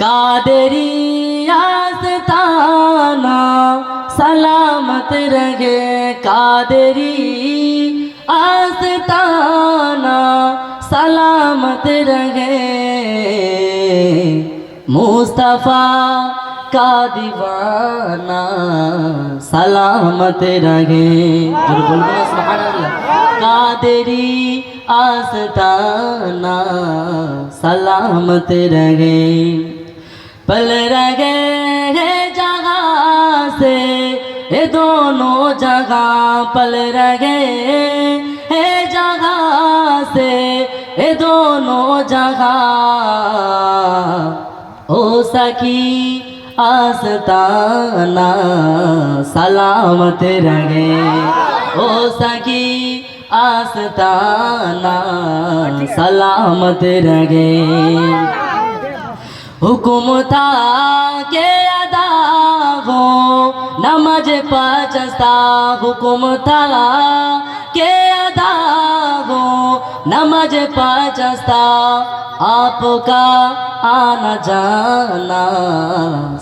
कादरी आस्ताना सलामत रहे कादरी आस्ताना सलामत रहे मुस्तफ़ा का दीवाना सलामत रहे कादरी आस्ताना सलामत रहे पल रहे है जगह से ये दोनों जगह पल रहे है जगह से ये दोनों जगह हो सकी आस्ताना सलामत रहे हो सकी आस्ताना सलामत रहे हुक्म था के अदा हो नमाज पचस्ता हुक्म था के अदा हो नमाज पचस्ता आपका आना जाना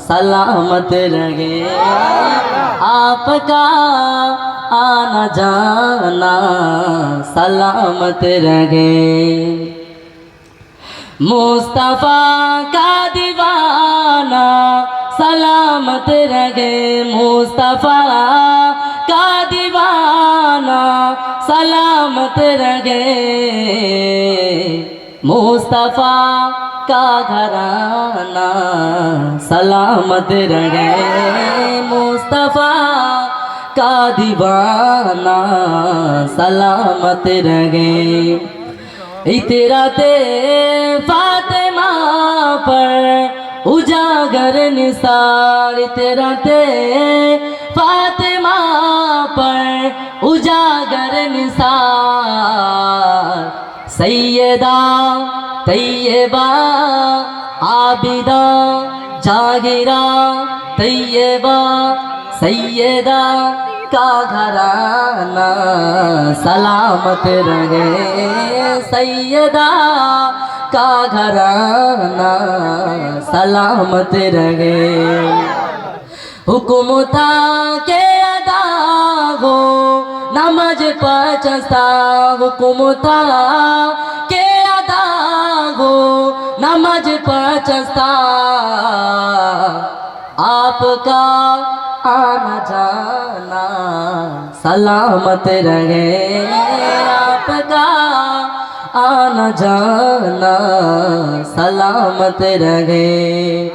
सलामत रहे आपका आना जाना सलामत रहे मुस्तफ़ा का दीवाना सलामत रहे मुस्तफ़ा का दीवाना सलामत रहे मुस्तफ़ा का घराना सलामत रहे मुस्तफ़ा का दीवाना सलामत रहे इतराते फातिमा पर उजागर निसार इतराते फातिमा पर उजागर निसार सैयदा तैयबा आबिदा जागिरा तैयबा सैयदा का घराना सलामत रहे सैयदा का घराना सलामत रहे हुक्म था के अदा हो नमाज पचस्ता हुक्म था के अदा हो नमाज पचस्ता आपका आना जाना सलामत रहे आपका आना जाना सलामत रहे।